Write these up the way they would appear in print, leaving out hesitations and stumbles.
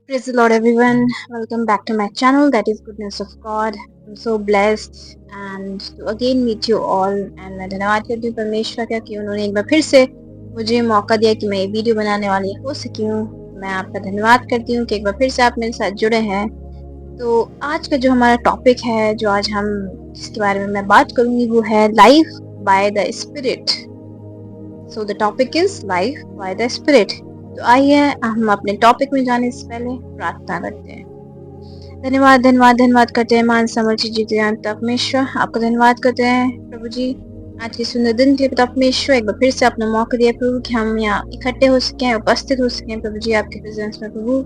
Praise the Lord, everyone. Welcome back to my channel, that is Goodness of God. I'm so blessed and to again meet you all. And मैं धन्यवाद करती हूँ परमेश्वर का कि उन्होंने एक बार फिर से मुझे मौका दिया कि मैं ये वीडियो बनाने वाली हो सकी हूँ। मैं आपका धन्यवाद करती हूँ कि एक बार फिर से आप मेरे साथ जुड़े हैं। तो आज का जो हमारा टॉपिक है, जो आज हम जिसके बारे में मैं बात करूंगी, वो है life by the spirit. So the topic is life by the spirit. तो आइए हम अपने टॉपिक में जाने से पहले प्रार्थना करते हैं। धन्यवाद धन्यवाद धन्यवाद करते हैं मान समर्थ जीते जान पिता परमेश्वर, आपका धन्यवाद करते हैं प्रभु जी आज के सुंदर दिन के लिए। पिता परमेश्वर, एक बार फिर से अपना मौका दिया प्रभु कि हम यहाँ इकट्ठे हो सकें, उपस्थित हो सकें प्रभु जी आपके प्रेजेंस में। प्रभु,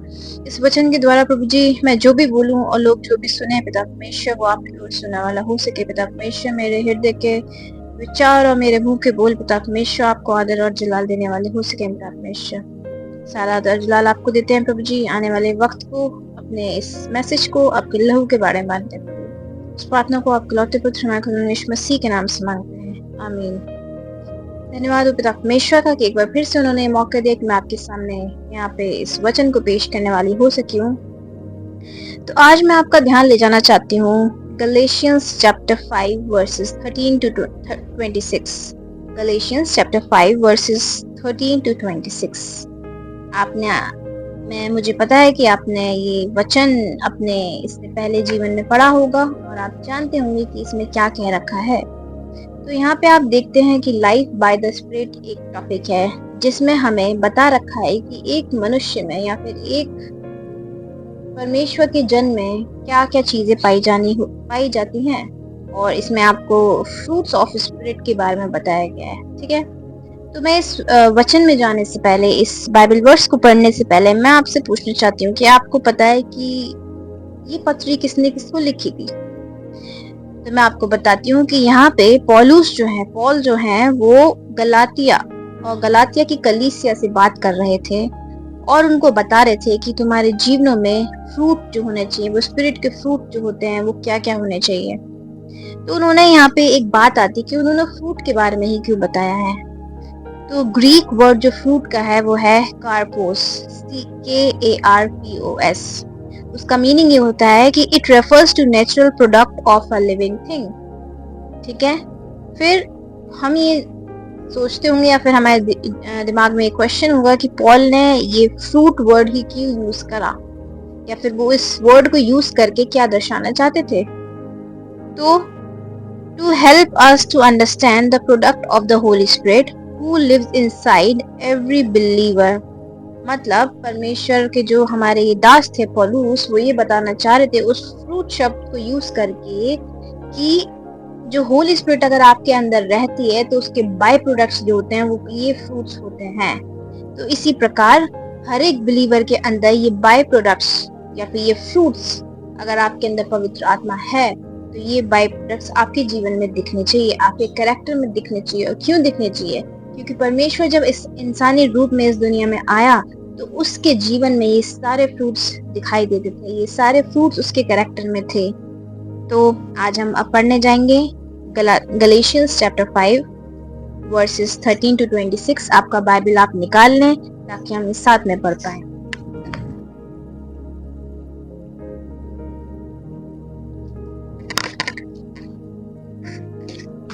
इस वचन के द्वारा प्रभु जी मैं जो भी बोलूं और लोग जो भी सुने पिता परमेश्वर, वो आपकी ओर सुनने वाला हो सके। पिता परमेश्वर, मेरे हृदय के विचार और मेरे मुंह के बोल पिता परमेश्वर आपको आदर और जलाल देने वाले हो सके। पिता परमेश्वर, सारा आदर जलाल आपको देते हैं प्रभु जी। आने वाले वक्त को, अपने इस मैसेज को आपके लहू के बारे में मानते हैं प्रभु। इस प्रार्थना को आपके लौटे पुत्र हमारे खुदा यीशु मसीह के नाम से मांगते हैं, आमीन। धन्यवाद हो पिता परमेश्वर का कि एक बार फिर से उन्होंने मौका दिया कि मैं आपके सामने यहाँ पे इस वचन को पेश करने वाली हो सकी हूँ। तो आज मैं आपका ध्यान ले जाना चाहती हूँ Galatians chapter 5 verses 13 to 26। Galatians chapter 5 verses 13 to 26। मुझे पता है कि आपने ये वचन अपने इससे पहले जीवन में पढ़ा होगा और आप जानते होंगे कि इसमें क्या कह रखा है। तो यहाँ पे आप देखते हैं कि लाइफ बाय द स्पिरिट एक टॉपिक है जिसमें हमें बता रखा है कि एक मनुष्य में या फिर एक परमेश्वर के जन में क्या क्या चीजें पाई जाती हैं। और इसमें आपको फ्रूट्स ऑफ स्पिरिट के बारे में बताया गया है। ठीक है, तो मैं इस वचन में जाने से पहले, इस बाइबल वर्स को पढ़ने से पहले मैं आपसे पूछना चाहती हूँ कि आपको पता है कि ये पत्री किसने किसको लिखी थी। तो मैं आपको बताती हूँ कि यहाँ पे पॉल जो है वो गलातिया की कलीसिया से बात कर रहे थे और उनको बता रहे थे कि तुम्हारे जीवनों में फ्रूट जो होने चाहिए, वो स्पिरिट के फ्रूट जो होते हैं, वो क्या क्या होने चाहिए। तो उन्होंने यहाँ पे एक बात आती कि उन्होंने फ्रूट के बारे में ही क्यों बताया है। तो ग्रीक वर्ड जो फ्रूट का है वो है कार्पोस, KARPOS। उसका मीनिंग ये होता है कि it refers to natural product of a living thing. ठीक है, फिर हम ये सोचते होंगे या फिर हमारे दिमाग में एक क्वेश्चन होगा कि पॉल ने ये फ्रूट वर्ड ही क्यों यूज करा, या फिर वो इस वर्ड को यूज करके क्या दर्शाना चाहते थे। तो to help us to understand the product of the holy spirit who lives inside every believer। मतलब परमेश्वर के जो हमारे ये दास थे पौलुस, वो ये बताना चाह रहे थे उस फ्रूट शब्द को यूज करके कि जो होली स्पिरिट अगर आपके अंदर रहती है तो उसके बाय प्रोडक्ट्स जो होते हैं वो ये फ्रूट्स होते हैं। तो इसी प्रकार हर एक बिलीवर के अंदर ये बाय प्रोडक्ट्स या फिर ये फ्रूट्स, अगर आपके अंदर पवित्र आत्मा है तो ये बाय प्रोडक्ट्स आपके जीवन में दिखने चाहिए, आपके कैरेक्टर में दिखने चाहिए। और क्यों दिखने चाहिए? क्योंकि परमेश्वर जब इस इंसानी रूप में इस दुनिया में आया तो उसके जीवन में ये सारे फ्रूट्स दिखाई देते थे, ये सारे फ्रूट्स उसके कैरेक्टर में थे। तो आज हम अब पढ़ने जाएंगे गलेशियंस चैप्टर 5 वर्सेस 13 टू 26। आपका बाइबल आप निकाल लें ताकि हम इस साथ में पढ़ पाए।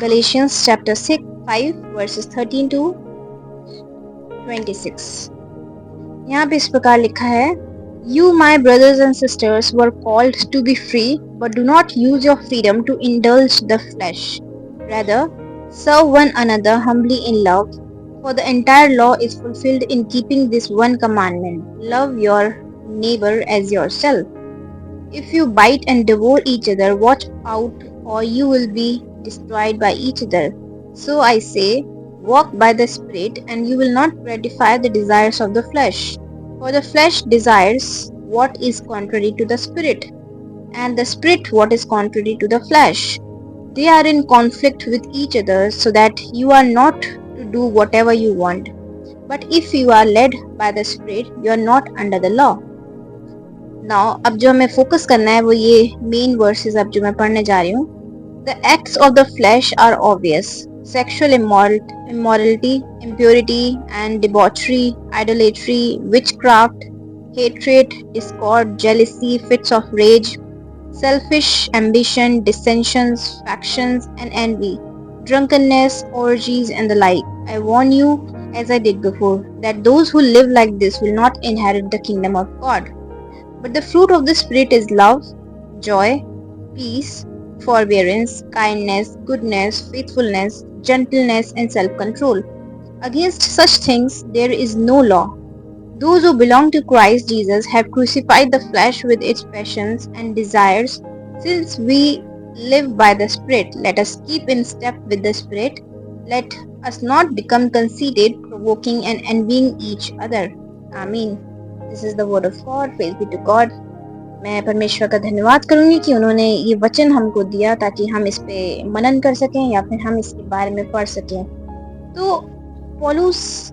Galatians chapter 5 verses 13 to 26। यहाँ पे इस प्रकार लिखा है, You, my brothers and sisters, were called to be free, but do not use your freedom to indulge the flesh. Rather, serve one another humbly in love, for the entire law is fulfilled in keeping this one commandment: love your neighbor as yourself. If you bite and devour each other, watch out, or you will be destroyed by each other. So I say, walk by the Spirit, and you will not gratify the desires of the flesh. For the flesh desires what is contrary to the Spirit, and the Spirit what is contrary to the flesh. They are in conflict with each other, so that you are not to do whatever you want. But if you are led by the Spirit, you are not under the law. Now, अब जो हमें focus करना है वो ये main versus अब जो मैं पढ़ने जा रही हूँ। The acts of the flesh are obvious: sexual immorality, impurity and debauchery, idolatry, witchcraft, hatred, discord, jealousy, fits of rage, selfish ambition, dissensions, factions, and envy, drunkenness, orgies, and the like. I warn you, as I did before, that those who live like this will not inherit the kingdom of God. But the fruit of the Spirit is love, joy, peace, forbearance, kindness, goodness, faithfulness, gentleness, and self control. Against such things there is no law. Those who belong to Christ Jesus have crucified the flesh with its passions and desires. Since we live by the Spirit, let us keep in step with the Spirit. Let us not become conceited, provoking and envying each other. Amen. This is the word of God. Praise be to God. मैं परमेश्वर का धन्यवाद करूंगी कि उन्होंने ये वचन हमको दिया ताकि हम इस पे मनन कर सकें या फिर हम इसके बारे में पढ़ सकें। तो पौलुस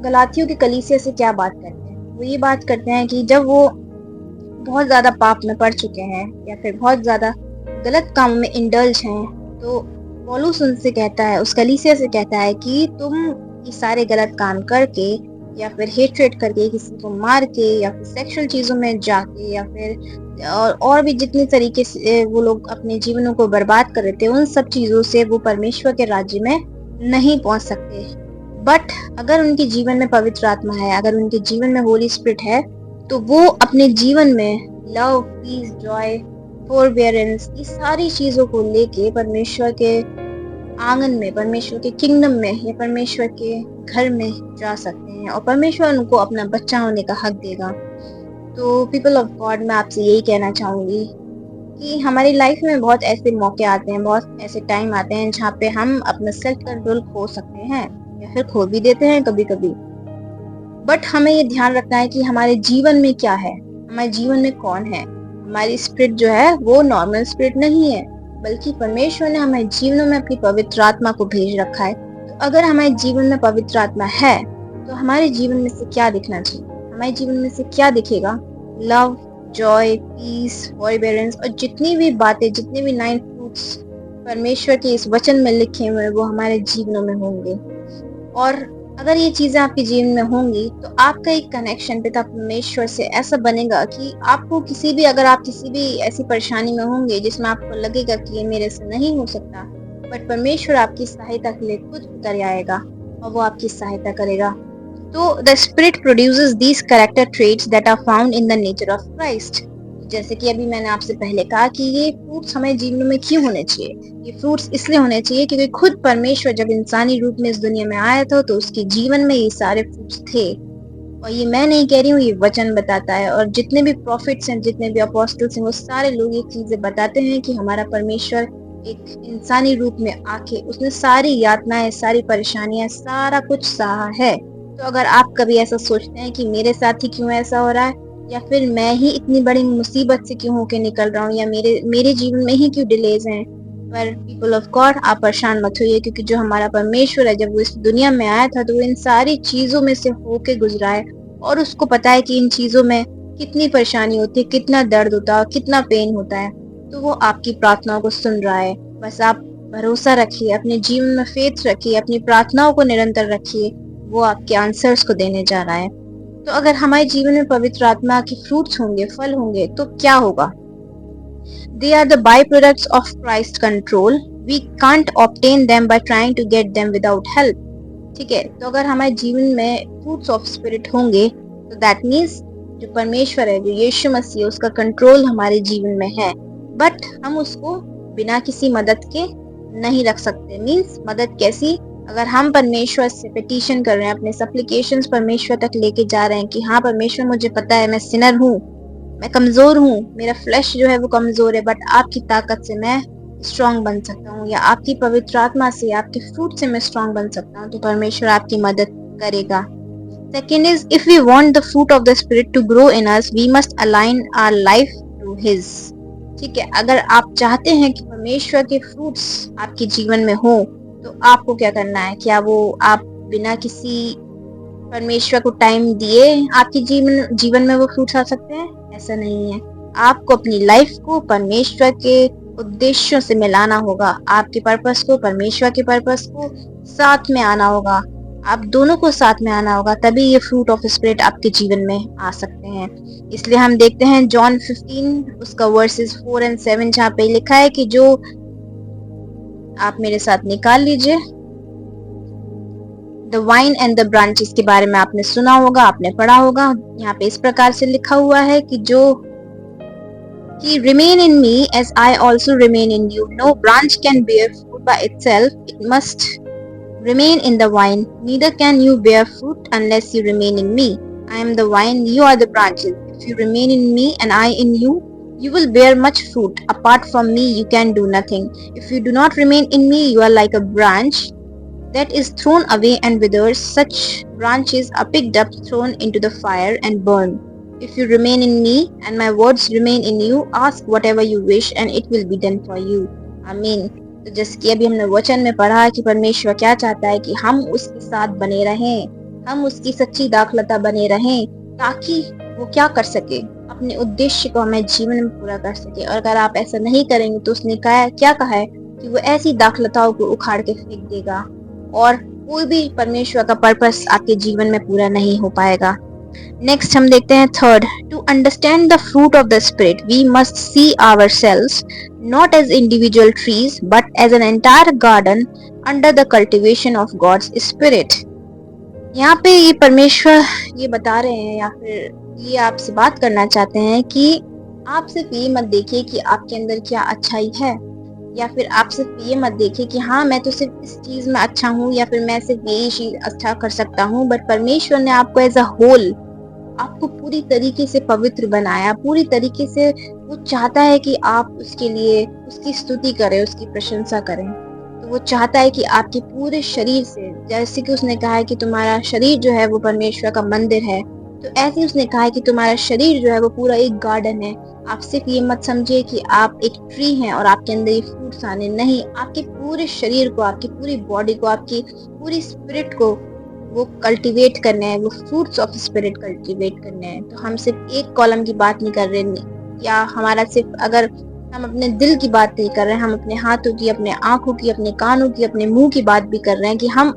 गलातियों की कलीसिया से क्या बात करते हैं? वो ये बात करते हैं कि जब वो बहुत ज़्यादा पाप में पड़ चुके हैं या फिर बहुत ज़्यादा गलत कामों में इंडल्ज हैं, तो पौलुस उनसे कहता है, उस कलीसिया से कहता है कि तुम ये सारे गलत काम करके या फिर हेट्रेट करके, किसी को मार के या फिर सेक्सुअल चीज़ों में जाके या फिर और भी जितने तरीके से वो लोग अपने जीवनों को बर्बाद कर रहे थे, उन सब चीज़ों से वो परमेश्वर के राज्य में नहीं पहुंच सकते। बट अगर उनके जीवन में पवित्र आत्मा है, अगर उनके जीवन में होली स्पिरिट है, तो वो अपने जीवन में लव, पीस, जॉय, फोरबेरेंस, ये सारी चीजों को लेके परमेश्वर के आंगन में, परमेश्वर के किंगडम में या परमेश्वर के घर में जा सकते हैं और परमेश्वर उनको अपना बच्चा होने का हक देगा। तो पीपल ऑफ गॉड, मैं आपसे यही कहना चाहूंगी कि हमारी लाइफ में बहुत ऐसे मौके आते हैं, बहुत ऐसे टाइम आते हैं जहाँ पे हम अपना सेल्फ कंट्रोल खो सकते हैं या फिर खो भी देते हैं कभी कभी। बट हमें ये ध्यान रखना है कि हमारे जीवन में क्या है, हमारे जीवन में कौन है। हमारी स्पिरिट जो है वो नॉर्मल स्पिरिट नहीं है, बल्कि परमेश्वर ने हमारे जीवन में अपनी पवित्र आत्मा को भेज रखा है। तो अगर हमारे जीवन में पवित्र आत्मा है, तो हमारे जीवन में से क्या दिखना चाहिए? हमारे जीवन में से क्या दिखेगा? लव, जॉय, पीस, फॉरबेरेंस और जितनी भी बातें, जितने भी 9 फ्रूट्स परमेश्वर के इस वचन में लिखे हुए वो हमारे जीवनों में होंगे। और अगर ये चीजें आपके जीवन में होंगी, तो आपका एक कनेक्शन पिता परमेश्वर से ऐसा बनेगा कि आपको किसी भी, अगर आप किसी भी ऐसी परेशानी में होंगे जिसमें आपको लगेगा कि ये मेरे से नहीं हो सकता, बट परमेश्वर आपकी सहायता के लिए खुद उतर आएगा और वो आपकी सहायता करेगा। तो the spirit produces these character traits that are found in the nature of Christ. जैसे कि अभी मैंने आपसे पहले कहा कि ये फ्रूट्स हमें जीवन में क्यों होने चाहिए? ये फ्रूट्स इसलिए होने चाहिए क्योंकि खुद परमेश्वर जब इंसानी रूप में इस दुनिया में आया था, तो उसके जीवन में ये सारे फ्रूट्स थे। और ये मैं नहीं कह रही हूँ, ये वचन बताता है। और जितने भी प्रॉफिट्स हैं, जितने भी अपोस्टल्स हैं, वो सारे लोग ये चीजें बताते हैं कि हमारा परमेश्वर एक इंसानी रूप में आके उसने सारी यातनाएं, सारी परेशानियां, सारा कुछ सहा है। तो अगर आप कभी ऐसा सोचते हैं कि मेरे साथ ही क्यों ऐसा हो रहा है, या फिर मैं ही इतनी बड़ी मुसीबत से क्यों होके निकल रहा हूँ, या मेरे जीवन में ही क्यों डिलेज हैं, पर पीपल ऑफ गॉड, आप परेशान मत होइए, क्योंकि जो हमारा परमेश्वर है, जब वो इस दुनिया में आया था, तो वो इन सारी चीजों में से होके गुजरा है और उसको पता है कि इन चीजों में कितनी परेशानी होती है, कितना दर्द होता है, कितना पेन होता है। तो वो आपकी प्रार्थनाओं को सुन रहा है। बस आप भरोसा रखिए, अपने जीवन में फेथ रखिए, अपनी प्रार्थनाओं को निरंतर रखिए, वो आपके आंसर्स को देने जा रहा है। तो अगर हमारे जीवन में पवित्र आत्मा के फ्रूट्स होंगे, फल होंगे, तो क्या होगा? They are the byproducts of Christ's control. We can't obtain them by trying to get them without help. ठीक है, तो अगर हमारे जीवन में फ्रूट्स ऑफ स्पिरिट होंगे, तो दैट मीन्स जो परमेश्वर है, जो यीशु मसीह है, उसका कंट्रोल हमारे जीवन में है। बट हम उसको बिना किसी मदद के नहीं रख सकते। मीन्स मदद कैसी? अगर हम परमेश्वर से पिटीशन कर रहे हैं, अपने सप्लिकेशंस परमेश्वर तक लेके जा रहे हैं कि हाँ परमेश्वर, मुझे पता है मैं सिनर हूँ, मैं कमजोर हूँ, मेरा फ्लैश जो है वो कमजोर है, बट आपकी ताकत से मैं स्ट्रांग बन सकता हूँ, या आपकी पवित्र आत्मा से, आपके फ्रूट से मैं स्ट्रांग बन सकता हूँ, तो परमेश्वर आपकी मदद करेगा। Second is, if we want the fruit of the spirit to grow in us, we must align our life to his. ठीक है, अगर आप चाहते हैं कि परमेश्वर के फ्रूट्स आपके जीवन में हो, तो आपको क्या करना है? क्या वो आप बिना किसी परमेश्वर को टाइम दिए आपके जीवन में वो फ्रूट्स आ सकते हैं? ऐसा नहीं है। आपको अपनी लाइफ को परमेश्वर के उद्देश्यों से मिलाना होगा, आपके पर्पस को, परमेश्वर के पर्पस को साथ में आना होगा। आप दोनों को साथ में आना होगा, तभी ये फ्रूट ऑफ स्पिरिट आपके जीवन में आ सकते हैं। इसलिए हम देखते हैं जॉन 15 उसका वर्सेस 4 एंड 7 जहाँ पे लिखा है कि जो आप मेरे साथ निकाल लीजिए, the wine and the branches के बारे में आपने सुना होगा, आपने पढ़ा होगा। यहाँ पे इस प्रकार से लिखा हुआ है कि जो कि remain in me as I also remain in you. No branch can bear fruit by itself, it must remain in the vine. Neither can you bear fruit unless you remain in me. I am the vine, you are the branches. If you remain in me and I in you, you will bear much fruit. Apart from me, you can do nothing. If you do not remain in me, you are like a branch that is thrown away and withers. Such branches are picked up, thrown into the fire, and burned. If you remain in me and my words remain in you, ask whatever you wish and it will be done for you. Amen. तो जैसे कि अभी हमने वचन में पढ़ा कि परमेश्वर क्या चाहता है कि हम उसके साथ बने रहें, हम उसकी सच्ची दाखलता बने रहें, ताकि वो क्या कर सके, अपने उद्देश्य को हमें जीवन में पूरा कर सके। और अगर आप ऐसा नहीं करेंगे तो उसने क्या कहा है कि वो ऐसी दाखलताओं को उखाड़ के फेंक देगा और कोई भी परमेश्वर का पर्पस आपके जीवन में पूरा नहीं हो पाएगा। नेक्स्ट हम देखते हैं third, to understand the fruit of the spirit we must see ourselves not as individual trees but as an entire garden under the cultivation of God's spirit. यहाँ पे ये परमेश्वर ये बता रहे हैं या फिर ये आपसे बात करना चाहते हैं कि आप सिर्फ ये मत देखिए कि आपके अंदर क्या अच्छाई है, या फिर आप सिर्फ ये मत देखिए कि हाँ मैं तो सिर्फ इस चीज में अच्छा हूँ या फिर मैं सिर्फ यही चीज अच्छा कर सकता हूँ। बट परमेश्वर ने आपको एज अ होल, आपको पूरी तरीके से पवित्र बनाया, पूरी तरीके से वो चाहता है कि आप उसके लिए उसकी स्तुति करें, उसकी प्रशंसा करें। तो वो चाहता है कि आपके पूरे शरीर से, जैसे कि उसने कहा है कि तुम्हारा शरीर जो है वो परमेश्वर का मंदिर है, तो ऐसे ही उसने कहा है कि तुम्हारा शरीर जो है वो पूरा एक गार्डन है। आप सिर्फ ये मत समझिए कि आप एक ट्री हैं और आपके अंदर ये फ्रूट्स आने, नहीं, आपके पूरे शरीर को, आपकी पूरी बॉडी को, आपकी पूरी स्पिरिट को वो कल्टीवेट करने हैं, वो फ्रूट्स ऑफ स्पिरिट कल्टीवेट करने हैं। तो हम सिर्फ एक कॉलम की बात नहीं कर रहे, या हमारा सिर्फ अगर हम अपने दिल की बात नहीं कर रहे हैं, हम अपने हाथों की, अपने आंखों की, अपने कानों की, अपने मुंह की बात भी कर रहे हैं कि हम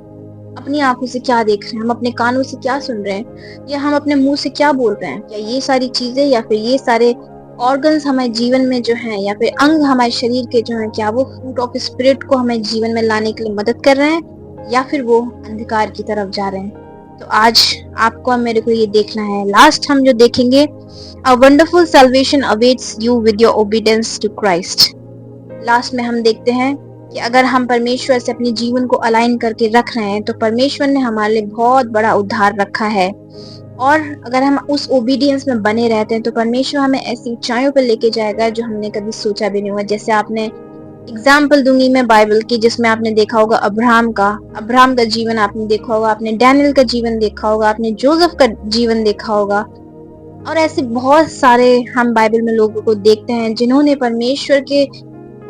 अपनी आंखों से क्या देख रहे हैं, हम अपने कानों से क्या सुन रहे हैं, या हम अपने मुंह से क्या बोल रहे हैं। क्या ये सारी चीजें या फिर ये सारे ऑर्गन्स हमारे जीवन में जो हैं या फिर अंग हमारे शरीर के जो हैं, क्या वो फ्रूट ऑफ स्पिरिट को हमें जीवन में लाने के लिए मदद कर रहे हैं या फिर वो अंधकार की तरफ जा रहे हैं। तो आज आपको और मेरे को ये देखना है। लास्ट हम जो देखेंगे, a wonderful salvation awaits you with your obedience to Christ. Last में हम देखते हैं कि अगर हम परमेश्वर से अपने जीवन को अलाइन करके रख रहे हैं तो परमेश्वर ने हमारे लिए बहुत बड़ा उद्धार रखा है। और अगर हम उस ओबीडियंस में बने रहते हैं तो परमेश्वर हमें ऐसी ऊंचाइयों पर लेके जाएगा जो हमने कभी सोचा भी नहीं हुआ। जैसे आपने एग्जाम्पल दूंगी मैं बाइबल की, जिसमें आपने देखा होगा अब्राहम का जीवन आपने देखा होगा, आपने डैनियल का जीवन देखा होगा, आपने जोसेफ का जीवन देखा होगा, और ऐसे बहुत सारे हम बाइबल में लोगों को देखते हैं जिन्होंने परमेश्वर के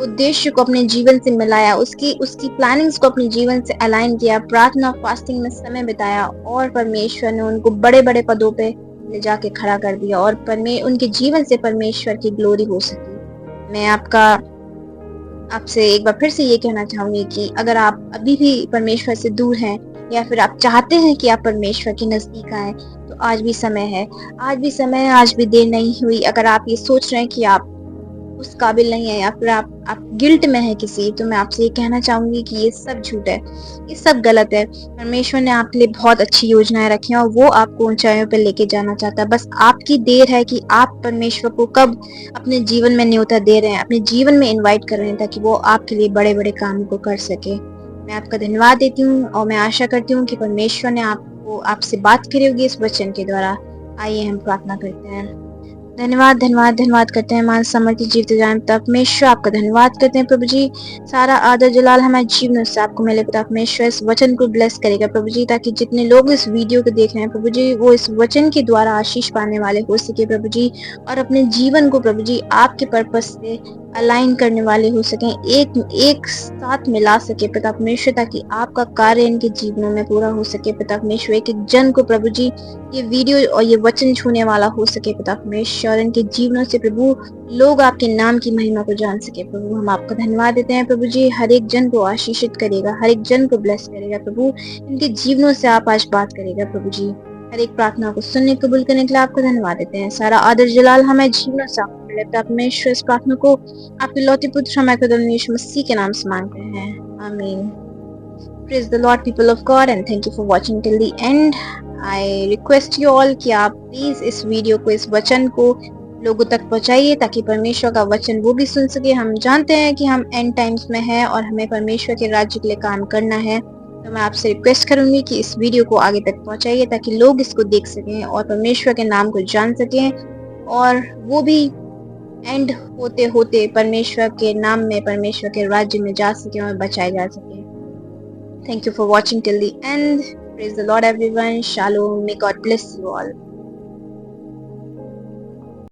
उद्देश्य को अपने जीवन से मिलाया, उसकी उसकी प्लानिंग्स को अपने जीवन से अलाइन किया, प्रार्थना फास्टिंग में समय बिताया, और परमेश्वर ने उनको बड़े बड़े पदों पे ले जाके खड़ा कर दिया, और उनके जीवन से परमेश्वर की ग्लोरी हो सकी। मैं आपसे एक बार फिर से ये कहना चाहूंगी कि अगर आप अभी भी परमेश्वर से दूर हैं या फिर आप चाहते हैं कि आप परमेश्वर के नजदीक आए, तो आज भी समय है, आज भी समय है, आज भी देर नहीं हुई। अगर आप ये सोच रहे हैं कि आप उस काबिल नहीं है या फिर आप गिल्ट में है किसी, तो मैं आपसे ये कहना चाहूंगी कि ये सब झूठ है, ये सब गलत है। परमेश्वर ने आपके लिए बहुत अच्छी योजनाएं रखी हैं और वो आपको ऊंचाइयों पर लेके जाना चाहता है। बस आपकी देर है कि आप परमेश्वर को कब अपने जीवन में न्योता दे रहे हैं, अपने जीवन में इनवाइट कर रहे हैं, ताकि वो आपके लिए बड़े बड़े काम को कर सके। मैं आपका धन्यवाद देती हूँ और मैं आशा करती हूँ कि परमेश्वर ने आपसे बात करी होगी इस वचन के द्वारा। आइए हम प्रार्थना करते हैं। धन्यवाद धन्यवाद धन्यवाद करते हैं मान समर्थी जीवते जान तक परमेश्वर, आपका धन्यवाद करते हैं प्रभु जी। सारा आदर जलाल हमारे जीवन से आपको मिले पिता परमेश्वर। इस वचन को ब्लेस करेगा प्रभु जी, ताकि जितने लोग इस वीडियो को देख रहे हैं प्रभु जी, वो इस वचन के द्वारा आशीष पाने वाले हो सके प्रभु जी, और अपने जीवन को प्रभु जी आपके पर्पस से अलाइन करने वाले हो सकें, एक साथ मिला सके पिता परमेश्वर, ताकि आपका कार्य इनके जीवनों में पूरा हो सके पिता परमेश्वर। एक एक जन को प्रभु जी ये वीडियो और ये वचन छूने वाला हो सके पिता परमेश्वर, इनके जीवनों से प्रभु लोग आपके नाम की महिमा को जान सके प्रभु। हम आपका धन्यवाद देते हैं प्रभु जी, हर एक जन को आशीषित करेगा, हर एक जन को ब्लेस करेगा प्रभु, इनके जीवनों से आप आज बात करेगा प्रभु जी। हर एक प्रार्थना को सुनने कबूल करने के लिए आपका धन्यवाद देते हैं। सारा आदर जलाल हमें जीवनों से आपको मिले पिता परमेश्वर। इस प्रार्थना को आपके लौती पुत्र हमारे खुदावंद यीशु मसीह के नाम से मांगते हैं, आमीन। Praise the Lord, people of God, and thank you for watching till the end. I request you all कि आप प्लीज इस वीडियो को, इस वचन को लोगों तक पहुंचाइए, ताकि परमेश्वर का वचन वो भी सुन सके। हम जानते हैं कि हम एंड टाइम्स में हैं और हमें परमेश्वर के राज्य के लिए काम करना है, तो मैं आपसे रिक्वेस्ट करूंगी कि इस वीडियो को आगे तक पहुंचाइए, ताकि लोग इसको देख सकें और परमेश्वर के नाम को जान सकें, और वो भी एंड होते होते परमेश्वर के नाम में, परमेश्वर के राज्य में जा सके और बचाए जा सके। Thank you for watching till the end. Praise the Lord everyone. Shalom. May God bless you all.